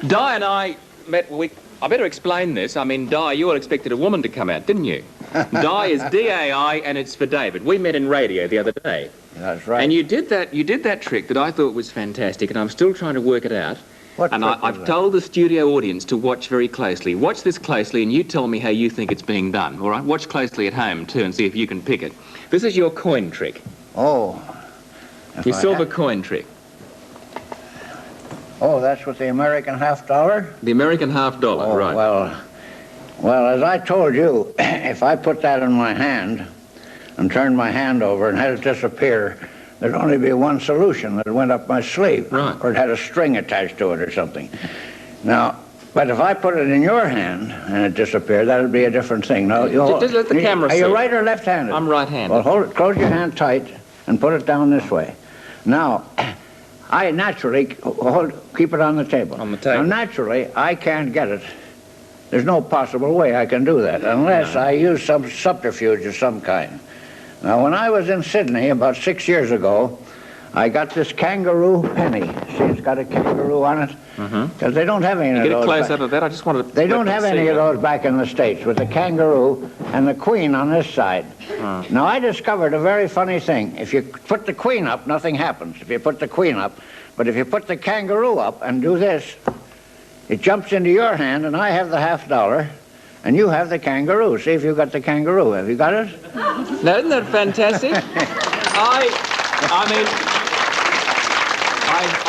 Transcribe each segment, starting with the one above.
Di and I met... I better explain this. I mean, Di, you all expected a woman to come out, didn't you? Di is D-A-I, and it's for David. We met in radio the other day. That's right. And you did that trick that I thought was fantastic, and I'm still trying to work it out. What and I've told the studio audience to watch very closely. Watch this closely, and you tell me how you think it's being done, all right? Watch closely at home, too, and see if you can pick it. This is your coin trick. Oh. Your silver coin trick. Oh, that's with the American $half? The American $half, oh, right. Well, as I told you, if I put that in my hand and turned my hand over and had it disappear, there'd only be one solution. That went up my sleeve. Right. Or it had a string attached to it or something. Now, but if I put it in your hand and it disappeared, that'd be a different thing. Now, just let the camera see. Are you right or left-handed? I'm right-handed. Well, hold it, close your hand tight and put it down this way. Now, I naturally, keep it on the table. On the table. Now, naturally, I can't get it. There's no possible way I can do that unless I use some subterfuge of some kind. Now, when I was in Sydney about 6 years ago, I got this kangaroo penny. See, it's got a kangaroo on it. Because they don't have any of those. Get a close-up of that. I just wanted to... They don't have any of those back in the States with the kangaroo and the queen on this side. Now, I discovered a very funny thing. If you put the queen up, nothing happens. If you put the queen up. But if you put the kangaroo up and do this, it jumps into your hand, and I have the $half, and you have the kangaroo. See if you got the kangaroo. Have you got it? Now, isn't that fantastic? I mean...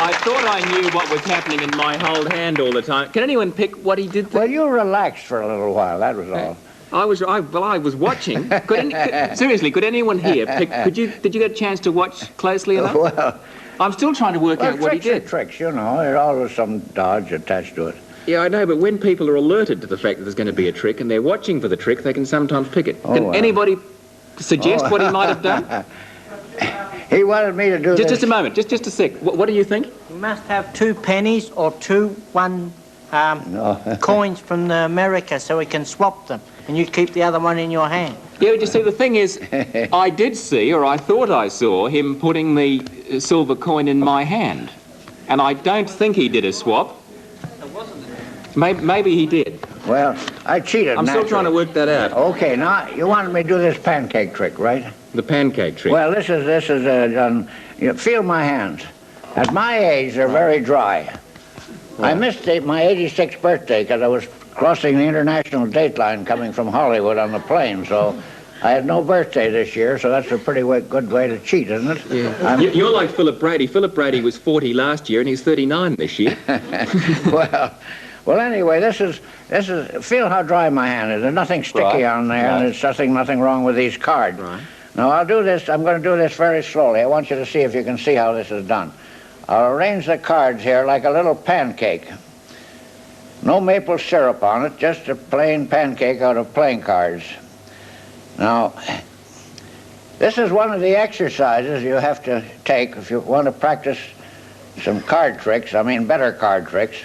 I thought I knew what was happening in my whole hand all the time. Can anyone pick what he did there? Well, you relaxed for a little while, that was all. I was watching. Seriously, could anyone here pick... Did you get a chance to watch closely enough? Well... I'm still trying to work out what he did. Tricks, you know. There's always some dodge attached to it. Yeah, I know, but when people are alerted to the fact that there's going to be a trick and they're watching for the trick, they can sometimes pick it. Can anybody suggest what he might have done? He wanted me to do this. Just a moment, just a sec. What do you think? You must have 2 pennies or 2 coins from America so we can swap them, and you keep the other one in your hand. Yeah, but you see, the thing is, I did see, or I thought I saw, him putting the silver coin in my hand. And I don't think he did a swap. Maybe he did. Well, I cheated. I'm still trying to work that out. Okay, now, you wanted me to do this pancake trick, right? The pancake trick. Well, this is you feel my hands. At my age, they're very dry. I missed my 86th birthday because I was crossing the international date line coming from Hollywood on the plane, so I had no birthday this year, so that's a pretty good way to cheat, isn't it? Yeah. You're like Philip Brady. Philip Brady was 40 last year, and he's 39 this year. Well, anyway, this is. Feel how dry my hand is. There's nothing sticky on there, and there's nothing wrong with these cards. Right. Now, I'll do this. I'm going to do this very slowly. I want you to see if you can see how this is done. I'll arrange the cards here like a little pancake. No maple syrup on it, just a plain pancake out of playing cards. Now, this is one of the exercises you have to take if you want to practice some card tricks, I mean better card tricks.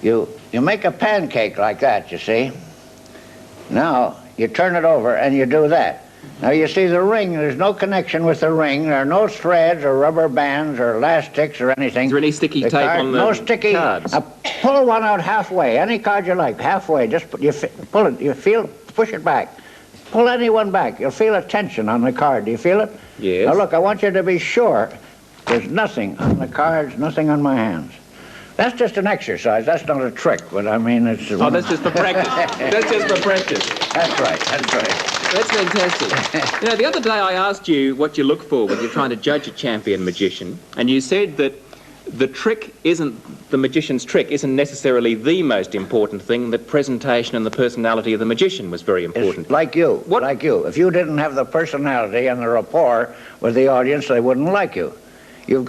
You make a pancake like that, you see. Now, you turn it over and you do that. Now, you see the ring, there's no connection with the ring. There are no threads or rubber bands or elastics or anything. Is there any sticky tape on the no sticky cards? Pull one out halfway, any card you like, halfway. Just pull it, push it back. Pull any one back. You'll feel a tension on the card. Do you feel it? Yes. Now, look, I want you to be sure there's nothing on the cards, nothing on my hands. That's just an exercise. That's not a trick, but I mean, it's... Oh, that's just for practice. That's just for practice. That's right, that's right. That's fantastic. You know, the other day I asked you what you look for when you're trying to judge a champion magician, and you said that the magician's trick isn't necessarily the most important thing, that presentation and the personality of the magician was very important. It's like you, like you. If you didn't have the personality and the rapport with the audience, they wouldn't like you. You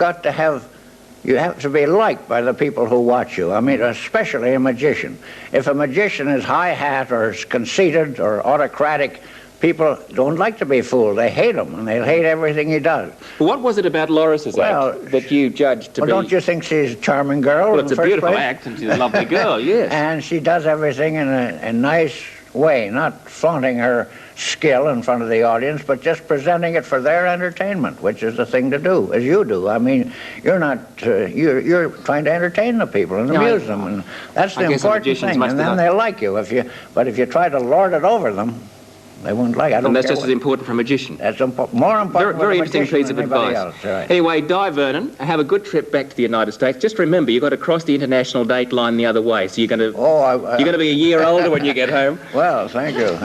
have to be liked by the people who watch you. I mean, especially a magician. If a magician is high-hat or is conceited or autocratic, people don't like to be fooled. They hate him, and they'll hate everything he does. What was it about Loris's act that you judged to be... Don't you think she's a charming girl? Well, it's a beautiful act, and she's a lovely girl, yes. And she does everything in a nice, way, not flaunting her skill in front of the audience, but just presenting it for their entertainment, which is the thing to do, as you do. I mean, you're not, you're trying to entertain the people and amuse them, and that's the important thing, and then they'll like you. But if you try to lord it over them, they won't like it. And that's just as important for a magician. That's more important. Very interesting piece of advice. Right. Anyway, Vernon, have a good trip back to the United States. Just remember, you've got to cross the international date line the other way, so you're going to be a year older when you get home. Well, thank you.